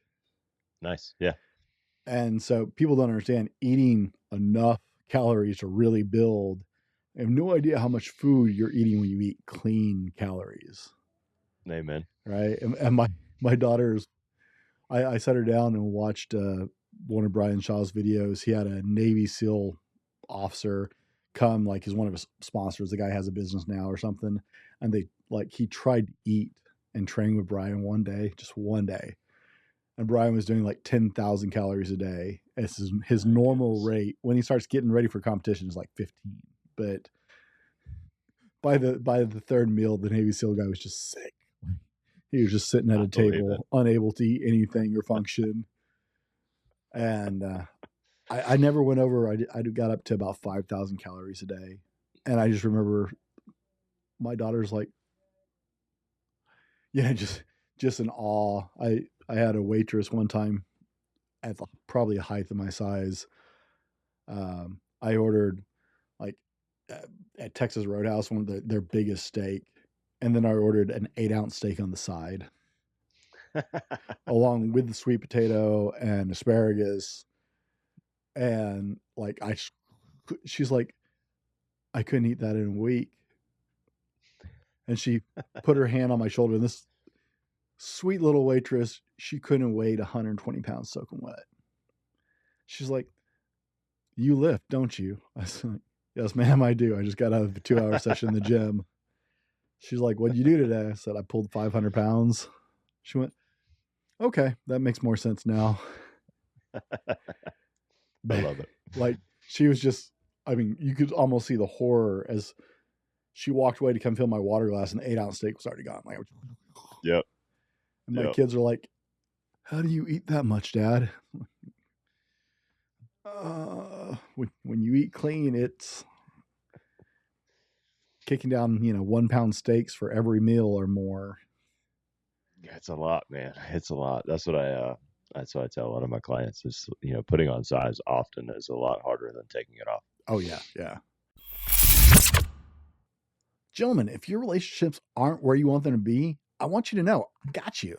Nice. Yeah. And so people don't understand eating enough calories to really build. I have no idea how much food you're eating when you eat clean calories. Amen. Right. And my daughter's, I sat her down and watched one of Brian Shaw's videos. He had a Navy SEAL officer come, like he's one of his sponsors. The guy has a business now or something. And he tried to eat and train with Brian just one day. And Brian was doing like 10,000 calories a day. It's his normal rate. When he starts getting ready for competition is like 15. But by the third meal, the Navy SEAL guy was just sick. He was just sitting at a table, unable to eat anything or function. And I never went over. I got up to about 5,000 calories a day. And I just remember my daughter's like, yeah, just in awe. I had a waitress one time at probably a height of my size. I ordered like at Texas Roadhouse, one of their biggest steak. And then I ordered an 8-ounce steak on the side, along with the sweet potato and asparagus. And like, she's like, I couldn't eat that in a week. And she put her hand on my shoulder, and this sweet little waitress, she couldn't have weighed 120 pounds soaking wet. She's like, you lift, don't you? I said, yes, ma'am, I do. I just got out of a 2-hour session in the gym. She's like, what'd you do today? I said, I pulled 500 pounds. She went, okay, that makes more sense now. I love it. Like, she was just, I mean, you could almost see the horror as she walked away to come fill my water glass, and the 8-ounce steak was already gone. Like, yep. And my kids are like, how do you eat that much, Dad? When you eat clean, it's kicking down, 1 pound steaks for every meal or more. Yeah, it's a lot, man. It's a lot. That's what I tell a lot of my clients is, putting on size often is a lot harder than taking it off. Oh yeah. Yeah. Gentlemen, if your relationships aren't where you want them to be, I want you to know, I got you.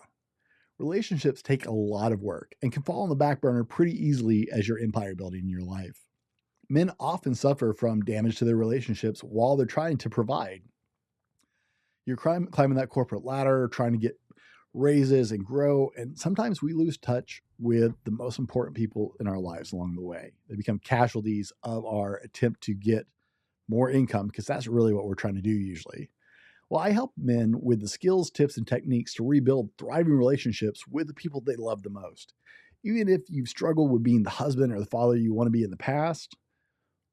Relationships take a lot of work and can fall on the back burner pretty easily as you're empire building in your life. Men often suffer from damage to their relationships while they're trying to provide. You're climbing that corporate ladder, trying to get raises and grow, and sometimes we lose touch with the most important people in our lives along the way. They become casualties of our attempt to get more income, because that's really what we're trying to do usually. Well, I help men with the skills, tips, and techniques to rebuild thriving relationships with the people they love the most. Even if you've struggled with being the husband or the father you want to be in the past,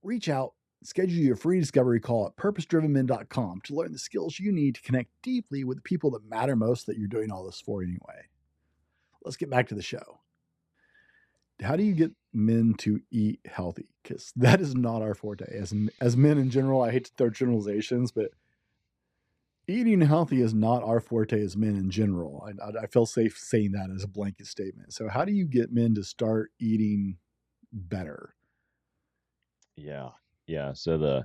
reach out, schedule your free discovery call at purposedrivenmen.com to learn the skills you need to connect deeply with the people that matter most that you're doing all this for anyway. Let's get back to the show. How do you get men to eat healthy? Because that is not our forte. As men in general, I hate to throw generalizations, but eating healthy is not our forte as men in general. I feel safe saying that as a blanket statement. So how do you get men to start eating better? Yeah. Yeah. So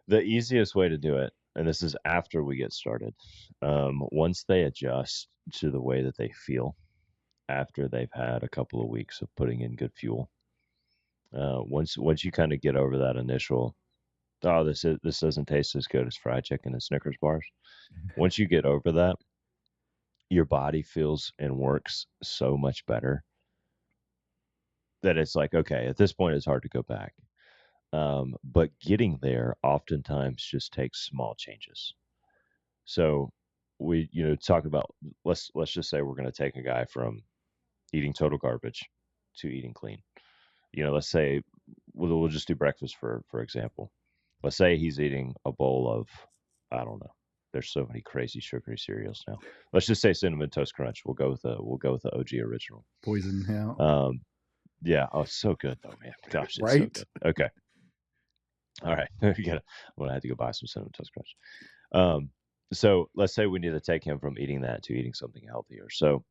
the easiest way to do it, and this is after we get started, once they adjust to the way that they feel after they've had a couple of weeks of putting in good fuel, once you kind of get over that initial, oh, this doesn't taste as good as fried chicken and Snickers bars. Once you get over that, your body feels and works so much better that it's like, okay, at this point, it's hard to go back. But getting there oftentimes just takes small changes. So we, talk about, let's just say we're going to take a guy from eating total garbage to eating clean. Let's say we'll just do breakfast for example. Let's say he's eating a bowl of, I don't know. There's so many crazy sugary cereals now. Let's just say cinnamon toast crunch. We'll go with the OG original. Poison out. Yeah. Oh, it's so good though, man. Gosh, it's so Right? good. Okay. All right. I'm gonna have to go buy some cinnamon toast crunch. So let's say we need to take him from eating that to eating something healthier. So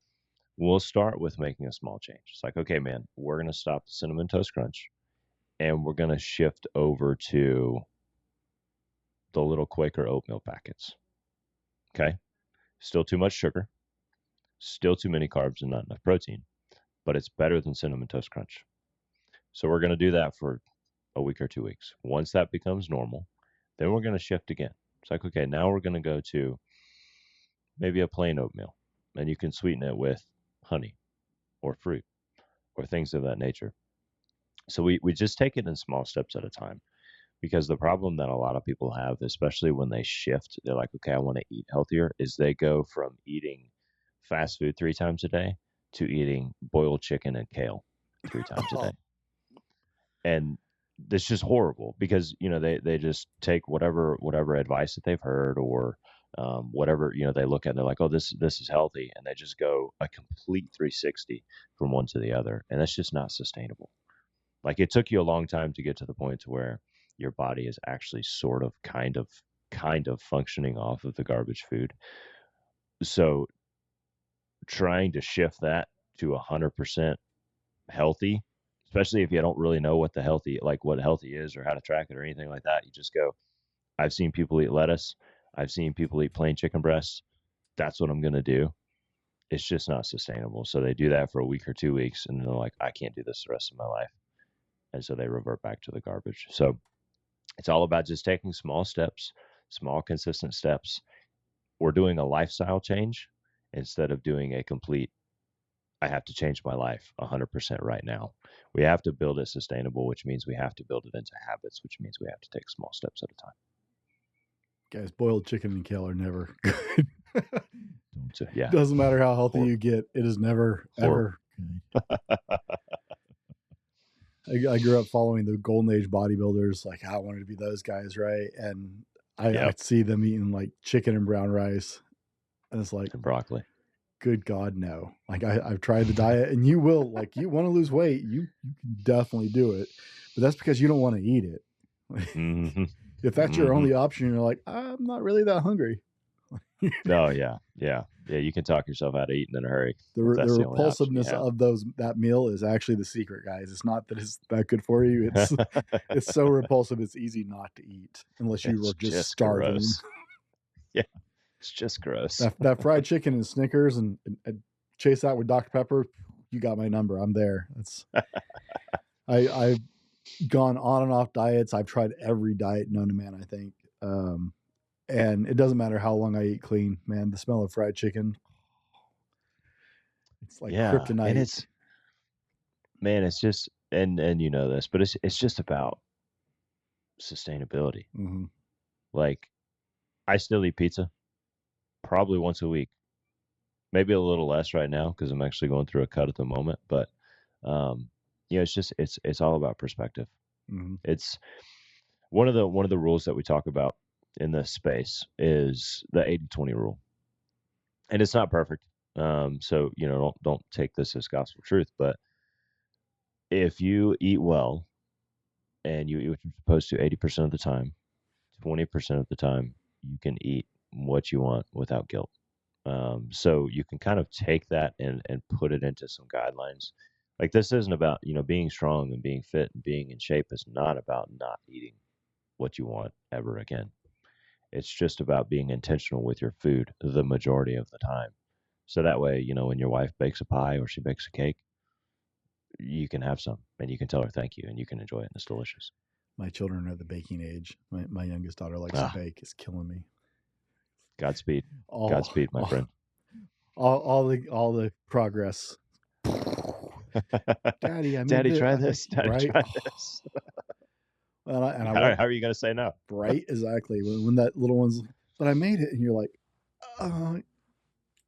we'll start with making a small change. It's like, okay, man, we're gonna stop the cinnamon toast crunch, and we're gonna shift over to the little Quaker oatmeal packets. Okay. Still too much sugar, still too many carbs and not enough protein, but it's better than cinnamon toast crunch. So we're going to do that for a week or 2 weeks. Once that becomes normal, then we're going to shift again. It's like, okay, now we're going to go to maybe a plain oatmeal, and you can sweeten it with honey or fruit or things of that nature. So we just take it in small steps at a time, because the problem that a lot of people have, especially when they shift, they're like, okay, I want to eat healthier, is they go from eating fast food 3 times a day to eating boiled chicken and kale 3 times a day. And that's just horrible, because they just take whatever advice that they've heard, or whatever they look at, and they're like, oh, this is healthy, and they just go a complete 360 from one to the other, and that's just not sustainable. Like, it took you a long time to get to the point to where your body is actually sort of kind of functioning off of the garbage food. So trying to shift that to 100% healthy, especially if you don't really know what healthy is, or how to track it or anything like that, you just go, I've seen people eat lettuce, I've seen people eat plain chicken breasts, that's what I'm going to do. It's just not sustainable. So they do that for a week or 2 weeks, and they're like, I can't do this the rest of my life. And so they revert back to the garbage. So it's all about just taking small steps, small consistent steps. We're doing a lifestyle change instead of doing a complete, I have to change my life 100% right now. We have to build it sustainable, which means we have to build it into habits, which means we have to take small steps at a time. Guys, boiled chicken and kale are never good. So, yeah. Doesn't matter how healthy you get, it is never, ever good. I grew up following the golden age bodybuilders. Like, I wanted to be those guys, right? And I'd see them eating like chicken and brown rice, and it's like, and broccoli. Good God, no. Like, I've tried the diet, and you will, like, you want to lose weight, you can definitely do it, but that's because you don't want to eat it. Mm-hmm. If that's your only option, you're like, I'm not really that hungry. Oh yeah. You can talk yourself out of eating in a hurry. The repulsiveness of that meal is actually the secret, guys. It's not that it's that good for you. It's so repulsive. It's easy not to eat unless you were just starving. Yeah, it's just gross. That fried chicken and Snickers and chase that with Dr. Pepper. You got my number. I'm there. I've gone on and off diets. I've tried every diet known to man, I think. And it doesn't matter how long I eat clean, man. The smell of fried chicken, it's like kryptonite. And it's just, and you know this, but it's just about sustainability. Mm-hmm. Like, I still eat pizza probably once a week, maybe a little less right now because I'm actually going through a cut at the moment. But it's all about perspective. Mm-hmm. It's one of the rules that we talk about in this space is the 80-20 rule, and it's not perfect. So don't take this as gospel truth, but if you eat well and you eat what you're supposed to 80% of the time, 20% of the time you can eat what you want without guilt. So you can kind of take that and put it into some guidelines. Like this isn't about, being strong and being fit and being in shape is not about not eating what you want ever again. It's just about being intentional with your food the majority of the time. So that way, when your wife bakes a pie or she bakes a cake, you can have some and you can tell her thank you and you can enjoy it and it's delicious. My children are at the baking age. My youngest daughter likes to Ah, bake. It's killing me. Godspeed. All, Godspeed, my all, friend. all the progress. Daddy, I made Daddy, the try I made, this. Daddy, right. try this. And I How, want how are you going to say no? right exactly when that little one's. But I made it, and you're like, uh,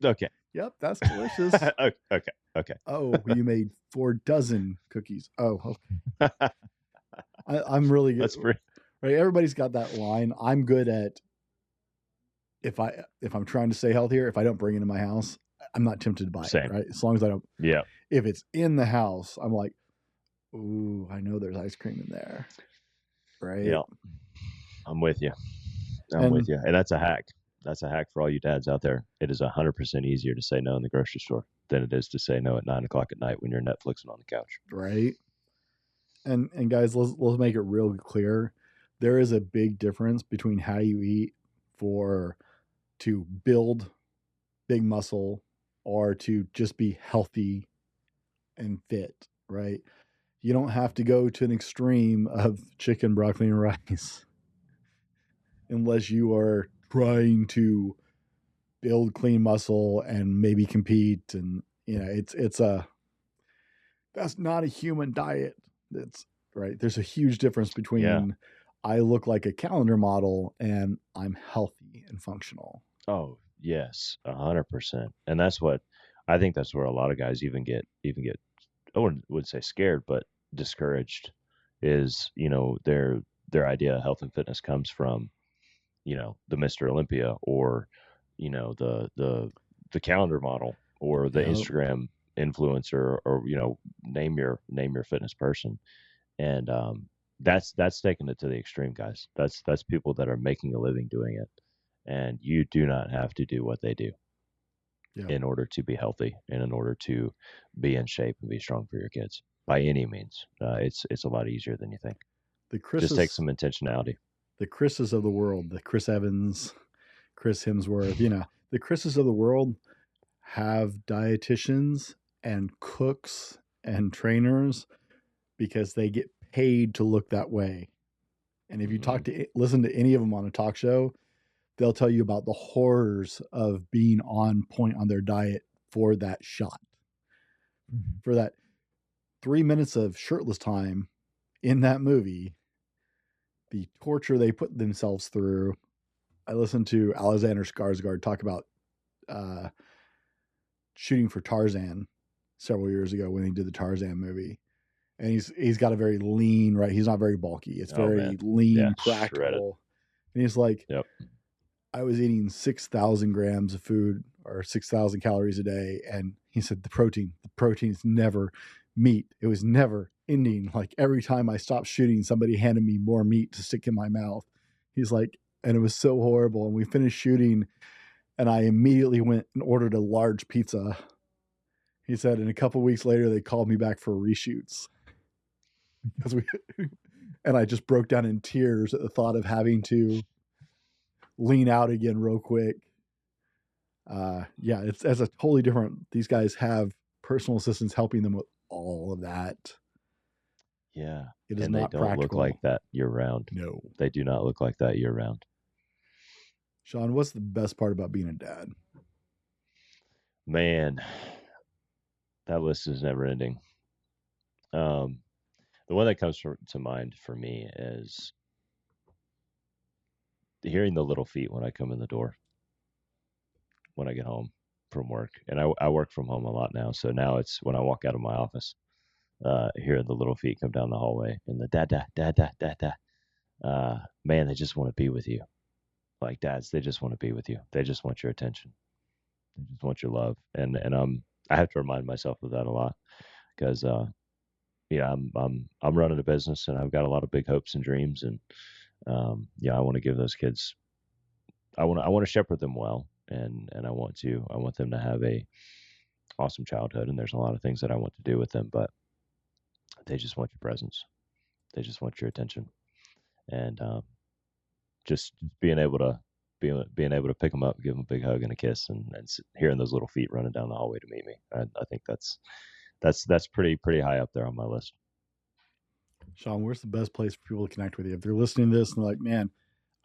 Okay. yep, that's delicious. Okay. Okay. Oh, you made 4 dozen cookies. Oh, okay. I'm really good. That's pretty. Right, everybody's got that line. I'm good at if I'm trying to stay healthier. If I don't bring it in my house, I'm not tempted to buy it. Same. Right, as long as I don't. Yeah. If it's in the house, I'm like, ooh, I know there's ice cream in there. Right. Yeah. I'm with you. I'm And with you. And that's a hack. That's a hack for all you dads out there. It is 100% easier to say no in the grocery store than it is to say no at 9 o'clock at night when you're Netflixing on the couch. right. And guys, let's make it real clear. There is a big difference between how you eat to build big muscle or to just be healthy and fit, right? You don't have to go to an extreme of chicken, broccoli, and rice unless you are trying to build clean muscle and maybe compete. And that's not a human diet. That's right. There's a huge difference Yeah. between I look like a calendar model and I'm healthy and functional. Oh, yes, 100%. And that's what I think that's where a lot of guys even get I wouldn't say scared, but discouraged is, their idea of health and fitness comes from, the Mr. Olympia or, the calendar model or the Yep. Instagram influencer or, name your fitness person. And that's taking it to the extreme, guys. That's people that are making a living doing it. And you do not have to do what they do Yep. in order to be healthy and in order to be in shape and be strong for your kids by any means. It's a lot easier than you think. The Just take Chris's some intentionality. the Chris's of the world, the Chris Evans, Chris Hemsworth, the Chris's of the world have dietitians and cooks and trainers because they get paid to look that way. And if you listen to any of them on a talk show, they'll tell you about the horrors of being on point on their diet for that shot, for that 3 minutes of shirtless time in that movie, the torture they put themselves through. I listened to Alexander Skarsgård talk about shooting for Tarzan several years ago when he did the Tarzan movie. And he's got a very lean, right? He's not very bulky. It's very lean, practical. Shredded. And he's like, Yep. I was eating 6,000 grams of food or 6,000 calories a day. And he said, the protein is never meat. It was never ending. Like every time I stopped shooting, somebody handed me more meat to stick in my mouth. He's like, and it was so horrible. And we finished shooting and I immediately went and ordered a large pizza. He said, and a couple weeks later, they called me back for reshoots. And I just broke down in tears at the thought of having to lean out again real quick. It's a totally different. These guys have personal assistants helping them with all of that. Yeah. It is and not they don't practical. look like that year round. No. They do not look like that year round. Sean, what's the best part about being a dad? Man, that list is never ending. The one that comes to mind for me is hearing the little feet when I come in the door when I get home from work. And I work from home a lot now. So now it's when I walk out of my office, hearing the little feet come down the hallway and the da da da da da da. Man, they just want to be with you. Like dads, they just want to be with you. They just want your attention. They just want your love. And I have to remind myself of that a lot because I'm running a business and I've got a lot of big hopes and dreams and I want to give those kids I want to shepherd them well, and I want them to have a awesome childhood. And there's a lot of things that I want to do with them, but they just want your presence. They just want your attention, and just being able to pick them up, give them a big hug and a kiss, and hearing those little feet running down the hallway to meet me. I think that's pretty high up there on my list. Sean, where's the best place for people to connect with you? If they're listening to this and they're like, man,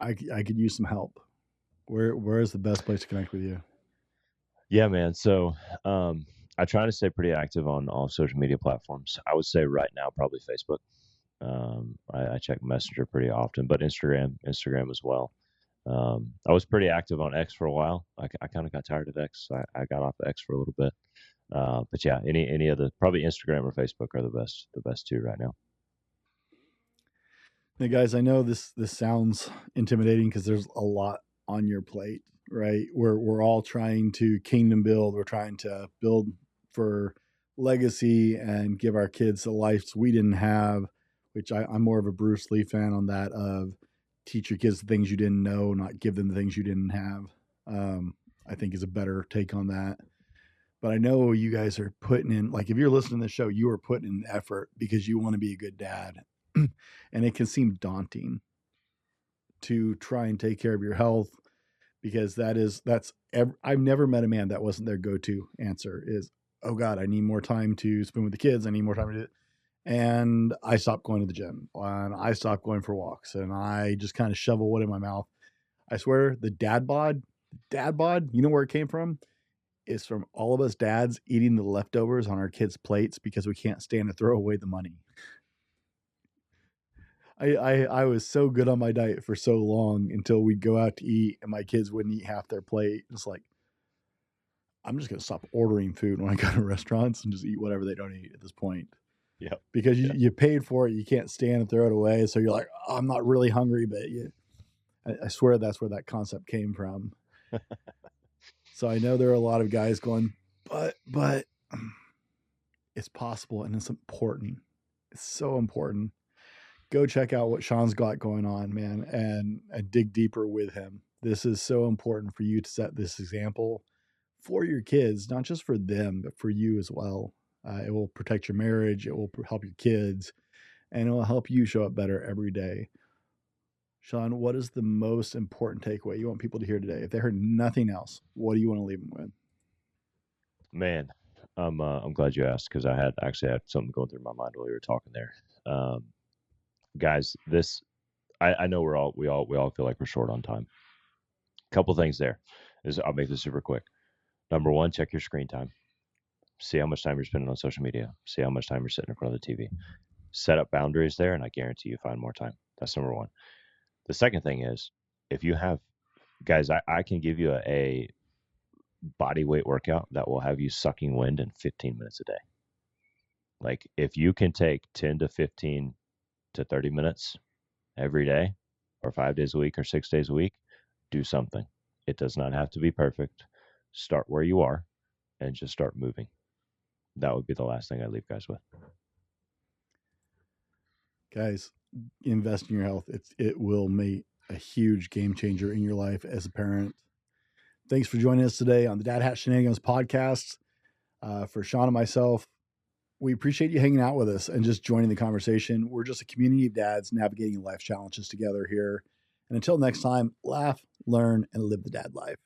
I could use some help. Where is the best place to connect with you? Yeah, man. So I try to stay pretty active on all social media platforms. I would say right now, probably Facebook. I check Messenger pretty often, but Instagram as well. I was pretty active on X for a while. I kind of got tired of X. So I got off of X for a little bit. But yeah, any of the, probably Instagram or Facebook are the best two right now. Hey guys, I know this sounds intimidating because there's a lot on your plate, right? We're all trying to kingdom build. We're trying to build for legacy and give our kids the lives we didn't have, which I'm more of a Bruce Lee fan on that, of teach your kids the things you didn't know, not give them the things you didn't have. I think is a better take on that. But I know you guys are putting in, like, if you're listening to the show, you are putting in effort because you want to be a good dad. And it can seem daunting to try and take care of your health, because I've never met a man that wasn't their go-to answer is, oh God, I need more time to spend with the kids. I need more time to do it. And I stopped going to the gym, and I stopped going for walks, and I just kind of shovel wood in my mouth. I swear the dad bod, you know where it came from? It's from all of us dads eating the leftovers on our kids' plates because we can't stand to throw away the money. I was so good on my diet for so long until we'd go out to eat and my kids wouldn't eat half their plate. It's like, I'm just going to stop ordering food when I go to restaurants and just eat whatever they don't eat at this point. Yeah. Because you paid for it. You can't stand and throw it away. So you're like, oh, I'm not really hungry, but I swear that's where that concept came from. So I know there are a lot of guys going, but it's possible and it's important. It's so important. Go check out what Sean's got going on, man, and dig deeper with him. This is so important for you to set this example for your kids, not just for them, but for you as well. It will protect your marriage. It will help your kids, and it will help you show up better every day. Sean, what is the most important takeaway you want people to hear today? If they heard nothing else, what do you want to leave them with? Man, I'm glad you asked, because I had something going through my mind while you were talking there. Guys, I know we all feel like we're short on time. Couple things there. I'll make this super quick. Number one, check your screen time. See how much time you're spending on social media. See how much time you're sitting in front of the TV. Set up boundaries there, and I guarantee you find more time. That's number one. The second thing is, if you have, guys, I can give you a body weight workout that will have you sucking wind in 15 minutes a day. Like, if you can take 10 to 15 to 30 minutes every day, or 5 days a week, or 6 days a week, do something. It does not have to be perfect. Start where you are and just start moving. That would be the last thing I leave guys with. Guys, invest in your health. It will make a huge game changer in your life as a parent. Thanks for joining us today on the Dad Hat Shenanigans podcast. For Sean and myself, we appreciate you hanging out with us and just joining the conversation. We're just a community of dads navigating life challenges together here. And until next time, laugh, learn, and live the dad life.